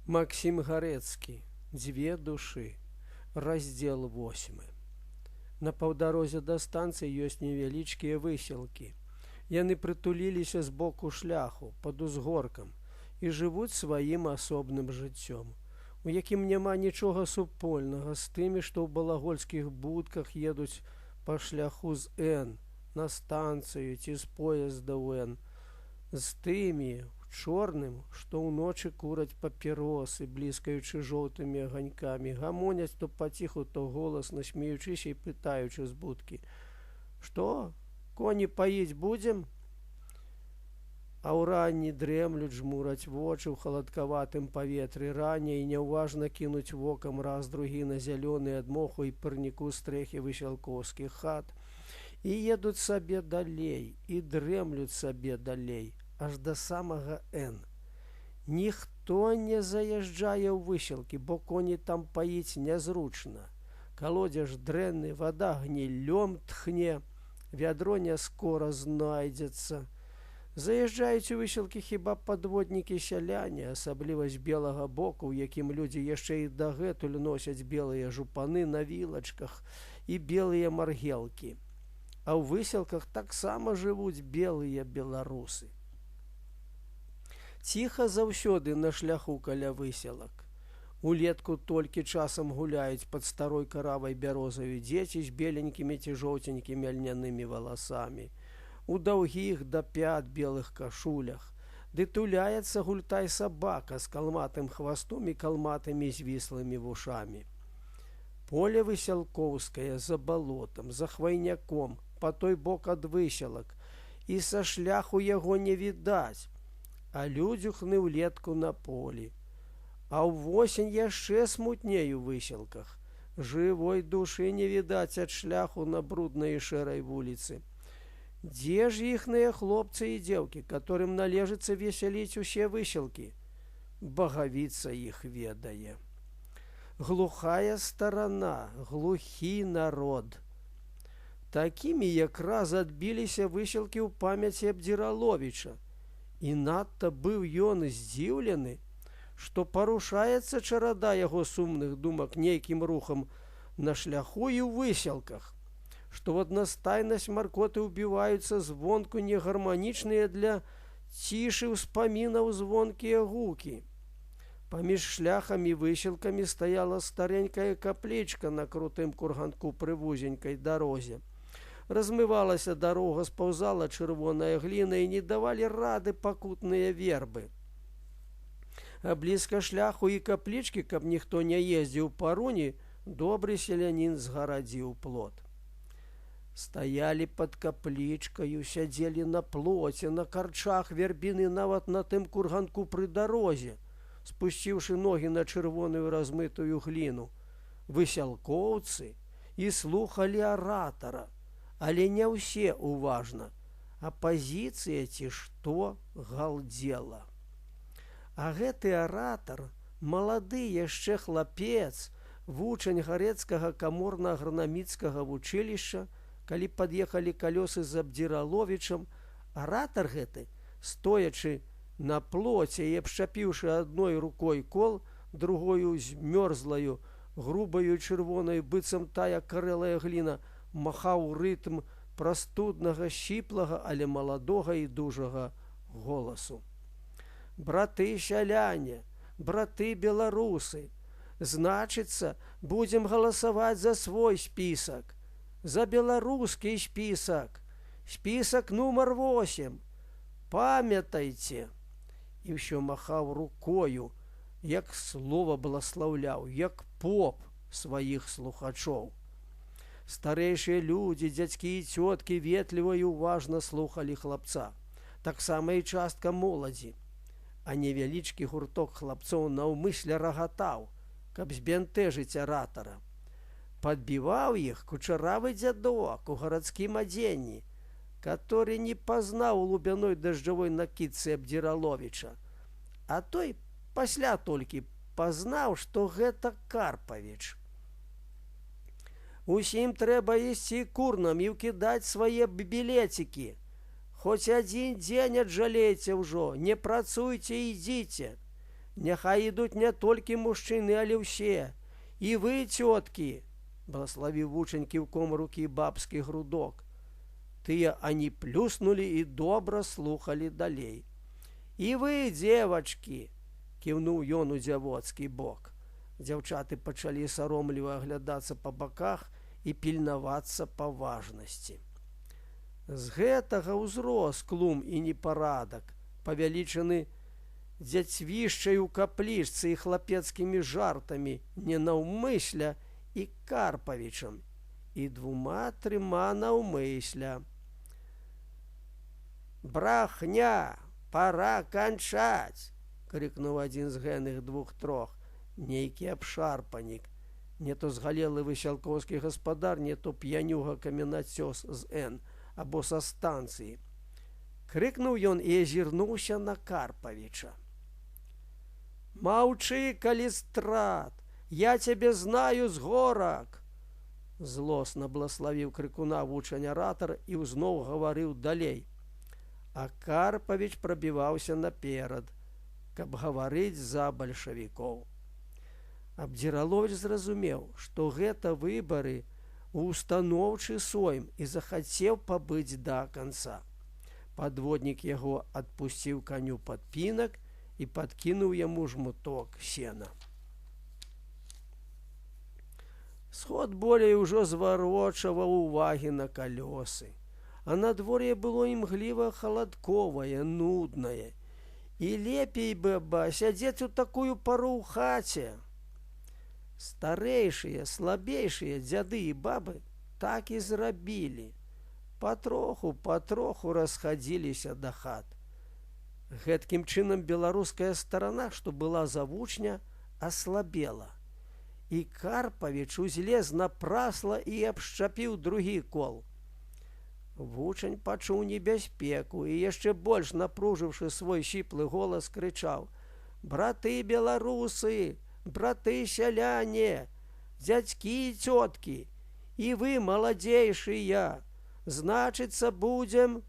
Максим Гарэцкі. Дзве душы. Раздзел 8. На паўдарозе да станцыі ёсць невялічкія высілкі. Яны прытуліліся з боку шляху, пад узгоркам, і жывуць сваім асобным жыццём, у якім няма нічога супольнага з тымі, што ў балагольскіх будках едуць па шляху з Н на станцыю ці з поезда ў Н, з тымі, чорным, што ўночы кураць папіросы, бліскаючы жоўтымі аганькамі, гамоняць то паціху, то голасна, смеючыся і пытаючы з будкі: «Што, коні паіць будзем?» А ўранні дрэмлюць, жмураць вочы ў халадкаватым паветры, раней няўважна кінуць вокам раз-другі на зялёны ад моху і парніку стрэхі высялкоўскіх хат, і едуць сабе далей, і дрэмлюць сабе далей, аж да самага Н. Ніхто не заязджае ў высілкі, бо коні там паіць нязручна. Калодзеж дрэнны, вада гніллём тхне, вядро не скора знайдзецца. Заязджаюць у высілкі хіба падводнікі-сяляне, асабліва з белага боку, у якім людзі яшчэ і дагэтуль носяць белыя жупаны на вілачках і белыя маргелкі. А ў высілках таксама жывуць белыя беларусы. Ціха заўсёды на шляху каля высілак. Улетку толькі часам гуляюць пад старой каравай бярозаю дзеці з беленькімі ці жоўценькімі льнянымі валасамі, у даўгіх да пят белых кашулях, ды туляецца гультай сабака з калматым хвастом і калматымі звіслымі вушамі. Поле высялкоўскае за балотам, за хвайняком, па той бок ад высілак, і са шляху яго не відаць, а людзюхны ўлетку на полі. А ўвосень яшчэ смутней у высілках. Жывой душы не відаць ад шляху на бруднай і шэрай вуліцы. Дзе ж іхныя хлопцы і дзеўкі, которым належыцца весяліць усе высілкі? Багавіца іх ведае. Глухая старана, глухі народ. Такімі якраз адбіліся высілкі ў памяці Абдзіраловіча. І надта быў ён здзіўлены, што парушаецца чарада яго сумных думак нейкім рухам на шляху і ў высілках, што в аднастайнасць маркоты ўбіваюцца звонку негарманічныя для цішы ўспамінаў звонкія гукі. Паміж шляхам і высілкамі стаяла старенькая каплічка на крутым курганку пры вузенькай дарозе. Размывалася дарога, спаўзала чырвоная гліна і не давалі рады пакутныя вербы. А блізка шляху і каплічкі, каб ніхто не ездзіў па руні, добры селянін згарадзіў плот. Стаялі пад каплічкаю, сядзелі на плоце, на карчах вербіны, нават на тым курганку пры дарозе, спусціўшы ногі на чырвоную размытую гліну, высялкоўцы, і слухалі аратара. Але не ўсе уважна, апазіцыя ці што галдзела. А гэты аратар, малады яшчэ хлапец, вучань гарэцкага каморна-агранаміцкага вучылішча, калі пад'ехалі калёсы з Абдзіраловічам, аратар гэты, стоячы на плоце і абшчапіўшы адной рукой кол, другою змёрзлаю, грубаю чырвонаю, быццам тая карэлая гліна, махаў рытм прастуднага, сціплага, але маладога і дужага голасу. «Браты сяляне, браты беларусы, значыцца, будзем галасаваць за свой спісак, за беларускі спісак, спісак нумар 8. Памятайце!» І ўсё махаў рукою, як слова бласлаўляў, як поп сваіх слухачоў. Старэйшыя людзі, дзядзькі і цёткі ветліва і уважна слухалі хлапца. Таксама і частка моладзі. А невялічкі гурток хлапцоў наўмысля рагатаў, каб збянтэжыць аратара. Падбіваў іх кучаравы дзядок у гарадскім адзенні, который не пазнаў у лубяной дажджавой накідцы Абдзіраловіча. А той пасля толькі пазнаў, што гэта Карпавіч. «Усім трэба ісці курнам і ўкідаць свае білецікі. Хоць адзін дзень аджалейце ўжо, не працуйце, ідзіце. Няхай ідуць не толькі мужчыны, але ўсе. І вы, цёткі, благословіў вучань кіўком рукі бабскі грудок. Тыя ані плюснулі і добра слухалі далей. І вы, дзевачкі, кіўнуў ён у дзявоцкі бок. Дзяўчаты пачалі саромліва аглядацца па баках і пільнавацца паважнасці. З гэтага ўзрос клум і непарадак, павялічаны дзяцвішчай у каплічцы і хлапецкімі жартамі ненаўмысля і Карпавічам, і 2-3 наўмысля. «Брахня! Пора канчаць!» — крикнуў адзін з гэных 2-3. Нейкі абшарпанік, не то згалелы высялкоўскі гаспадар, не то п'янюга каменацёс з Н, або са станцыі. Крыкнуў ён і азірнуўся на Карпавіча. «Маўчы, Калістрат! Я цябе знаю з горак!» Злосна блаславіў крыкуна вучань-аратар і ўзноў гаварыў далей. А Карпавіч прабіваўся наперад, каб гаварыць за бальшавікоў. Абдзіраловіч зразумеў, што гэта выбары ў устаноўчы сойм і захацеў пабыць да канца. Падводнік яго адпусціў каню падпінак і падкінуў яму жмуток сена. Сход болей ужо зварочваў увагі на калёсы, а надвор'е было імгліва халадковае, нуднае. І лепей бы сядзець у такую пару ў хаце. Старэйшыя, слабейшыя дзяды і бабы так і зрабілі. Патроху расхадзіліся да хат. Гэткім чынам беларуская старана, што была за вучня, аслабела. І Карпавіч узлез на прасла і абшчапіў другі кол. Вучань пачуў небяспеку і яшчэ больш напружыўшы свой сіплы голас, крычаў: «Браты беларусы! Браты сяляне! Дзядзькі і цёткі! І вы, маладзейшыя! Значыцца, будзем...»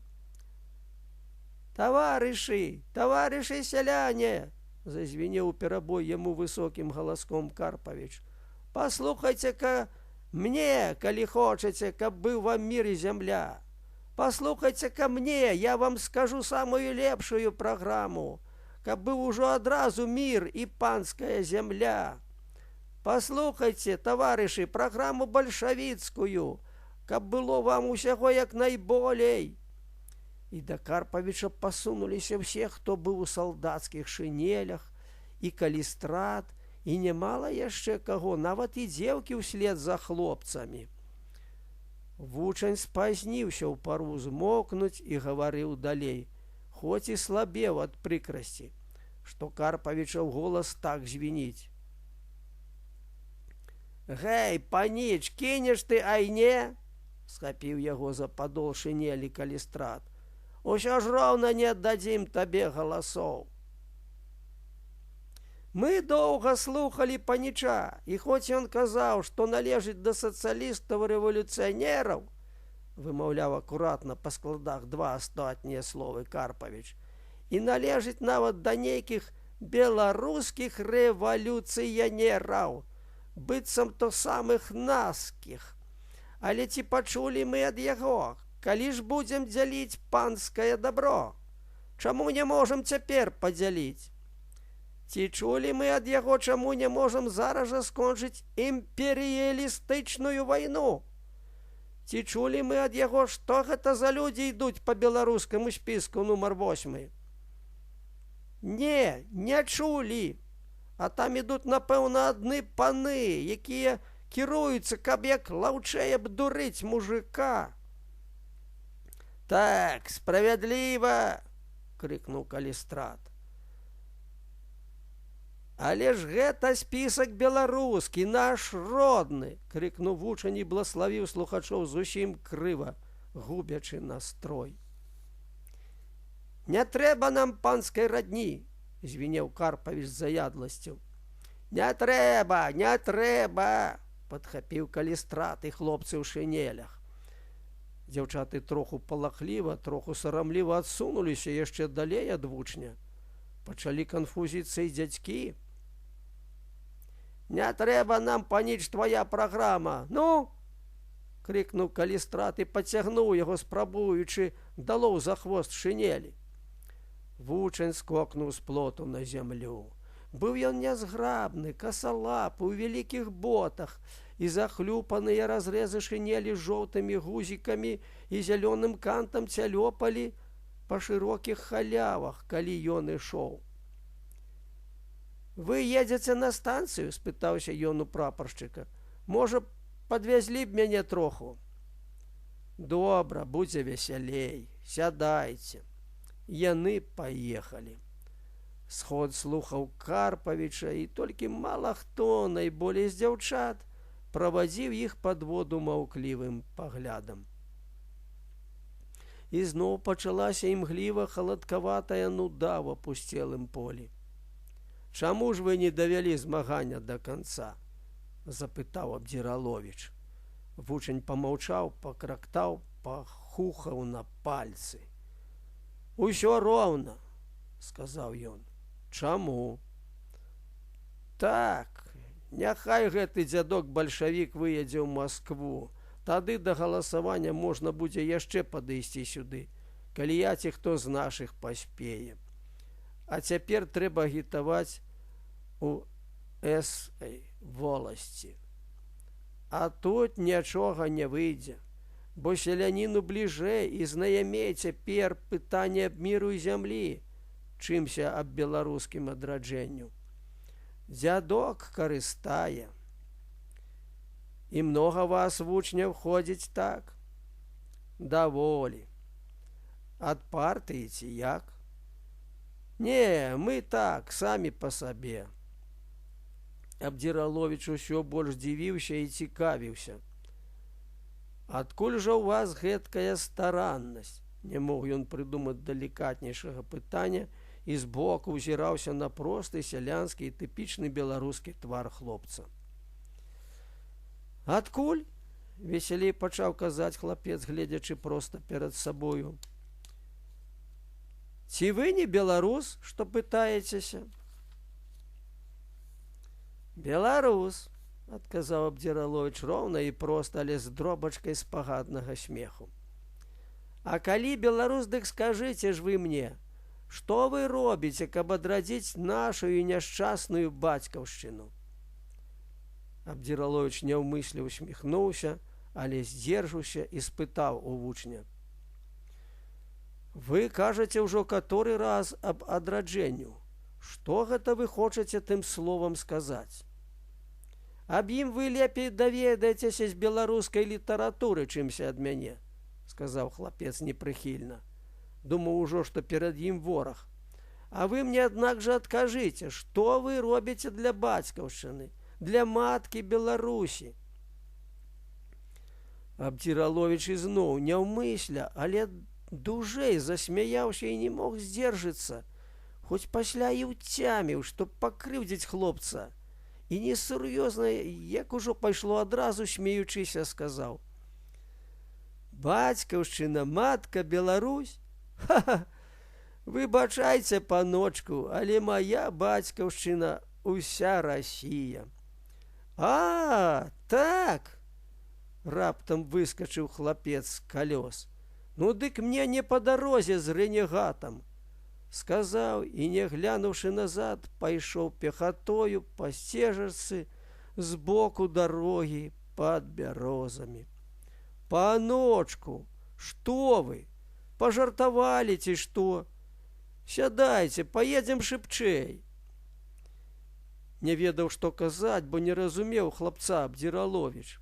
«Таварышы! Таварышы сяляне!» — зазвенеў перабой яму высокім галаском Карпавіч. «Паслухайце-ка мне, калі хочаце, каб быў вам мір і зямля! Паслухайце-ка мне, я вам скажу самую лепшую праграму, каб быў ужо адразу мір і панская зямля! Паслухайце, таварышы, праграму бальшавіцкую, каб было вам усяго як найболей!» І да Карпавіча пасунуліся ўсе, хто быў у салдацкіх шынелях, і Калістрат, і нямала яшчэ каго, нават і дзеўкі ўслед за хлопцамі. Вучань спазніўся ў пару змокнуць і гаварыў далей, хоць і слабеў ад прыкрасці, што Карпавічаў голас так звініць. «Гэй, паніч, кінеш ты, ай не?» — схапіў яго за падол шынелі Калістрат. «Усё ж роўна не аддадзім табе галасоў!» «Мы доўга слухалі паніча, і хоць ён казаў, што належыць да сацыялістаў-рэвалюцыянераў», вымаўляў акуратна па складах 2 астатнія словы Карпавіч, «і належыць нават да нейкіх беларускіх рэвалюцыянераў, быццам то самых наскіх. Але ці пачулі мы ад яго, калі ж будзем дзяліць панскае дабро? Чаму не можам цяпер падзяліць? Ці чулі мы ад яго, чаму не можам зараз жа скончыць імперыялістычную вайну? Ці чулі мы ад яго, што гэта за людзі ідуць па беларускаму спіску нумар 8? Не, не чулі. А там ідуць, напэўна, адны паны, якія кіруюцца, каб як лаўчэй абдурыць мужика». «Так, справядліва!» — крыкнуў Калістрат. «Але ж гэта спісак беларускі, наш родны!» — крыкнуў вучань і блаславіў слухачоў зусім крыва, губячы настрой. «Не трэба нам панскай радні!» — звінеў Карпавіч з заядласцю. «Не трэба, не трэба!» — падхапіў Калістрат і хлопцы ў шынелях. Дзяўчаты троху палахліва, троху сарамліва адсунуліся яшчэ далей ад вучня. Пачалі канфузіцца і дзядзькі. «Не трэба нам паніч твоя праграма, ну!» — крикнуў Калістрат і пацягнуў яго, спрабуючы далоў за хвост шинелі. Вучань скокнуў з плоту на зямлю. Быў ён нязграбны, касалапы, у вялікіх ботах, і захлюпаныя разрэзы шинелі жоўтымі гузікамі і зялёным кантам цялёпалі па шырокіх халявах, калі ён ішоў. «Вы едзеце на станцыю?» — спытаўся ён у прапаршчыка. «Можа, падвязлі б мяне троху?» «Добра, будзе весялей. Сядайце». Яны паехалі. Сход слухаў Карпавіча, і толькі мала хто, найболей з дзяўчат, правадзіў іх пад воду маўклівым паглядам. І зноў пачалася імгліва халадкаватая нуда ў апусцелым полі. «Чаму ж вы не давялі змагання да канца?» — запытаў Абдзіраловіч. Вучань памаўчаў, пакрактаў, пахухаў на пальцы. «Усё роўна», — сказаў ён. «Чаму?» «Так, няхай гэты дзядок-бальшавік выедзе ў Маскву. Тады да галасавання можна будзе яшчэ падысці сюды, калі я ці хто з нашых паспее. А цяпер трэба агітаваць у эсай воласці. А тут нічога не выйдзе, бо селяніну бліжэй і знаямей цяпер пытанне аб міру і зямлі, чымся аб беларускім адраджэнню. Дзядок карыстае. І многа вас, вучняў, ходзіць так?» «Даволі. Ад партыі ці як?» «Не, мы так, самі па сабе». Абдзіраловіч усё больш дзівіўся і цікавіўся. «Адкуль жа ў вас гэткая стараннасць?» Не мог ён прыдумаць далікатнейшага пытання і збоку ўзіраўся на просты сялянскі і тыпічны беларускі твар хлопца. «Адкуль?» — весялей пачаў казаць хлапец, гледзячы проста перад сабою. «Ці вы не беларус, што пытаецеся?» «Беларус», — адказаў Абдзіраловіч роўна і проста, але з дробачкай спагаднага смеху. «А калі беларус, дык скажыце ж вы мне, што вы робіце, каб адрадзіць нашу няшчасную бацькаўшчыну?» Абдзіраловіч няўмысля усміхнуўся, але здзержаўся і спытаў у вучня. «Вы кажаце ўжо каторы раз аб адраджэнню. Што гэта вы хочаце тым словам сказаць?» «Аб ім вы лепей даведаецеся з беларускай літаратуры, чымся ад мяне», — сказаў хлапец непрыхільна. Думаў ужо, што перад ім вораг. «Аwy мне, аднак жа, адкажыце, што вы робіце для бацькаўшчыны, для маткі Беларусі?» Абдзіраловіч ізноў няўмысля, але дужэй засмяяўся і не мог здзержыцца, хоць пасля і ўцяміў, што пакрыўдзіць хлопца. І несур'ёзна, як ужо пайшло адразу, смеючыся, сказаў: «Бацькаўшчына, матка Беларусь? Ха-ха! Выбачайце, паночку, але моя бацькаўшчына уся Расія». «А, так!» — раптам выскачыў хлапец з калёс. «Ну дык мне не па дарозе з рэнегатам», — сказаў і, не глянуўшы назад, пайшоў пехатою па сцежачцы з боку дарогі пад бярозамі. «Паночку, што вы? Пажартавалі ці што? Сядайце, паедзем шыбчэй». Не ведаў, што казаць, бо не разумеў хлапца Абдзіраловіч.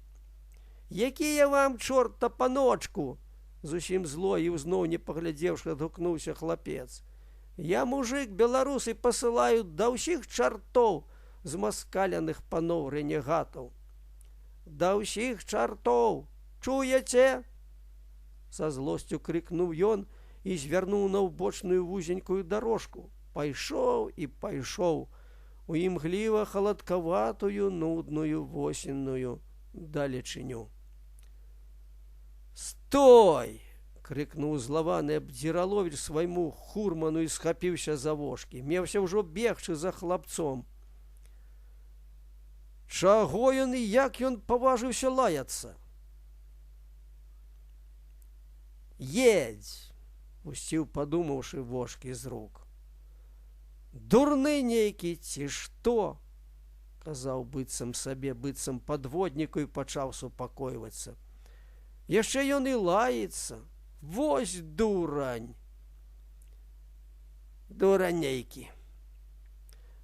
«Якія вам, чорта, паночку?» Зусім зло і ўзноў не паглядзеўшы, адгукнуўся хлапец. «Я мужик беларус і пасылаю да ўсіх чартоў з маскаляных паноў рэнегатаў». «Да ўсіх чартоў! Чуеце?» Са злосцю крыкнуў ён і звярнуў на ўбочную вузенькую дарожку. Пайшоў і пайшоў у імгліва халадкаватую нудную восенную далечыню. «Стой!» крикнуў злаваны абдзіраловіч свайму хурману і схапіўся за вожкі. Меўся ўжо бегчы за хлапцом. Чаго ён і як ён паважыўся лаяцца? Едзь, пусціў, падумаўшы, вожкі з рук. Дурны нейкі ці што? Казаў быццам сабе, быццам падводніку, і пачаў супакойвацца. Яшчэ ён і лаецца. Вось дурань. Дурань нейкі.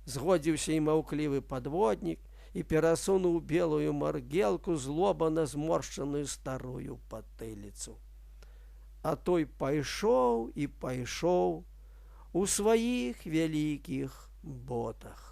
Згодзіўся і маўклівы падводнік і перасунуў белую маргелку злобана зморшчаную старую патыліцу. А той пайшоў і пайшоў у сваіх вялікіх ботах.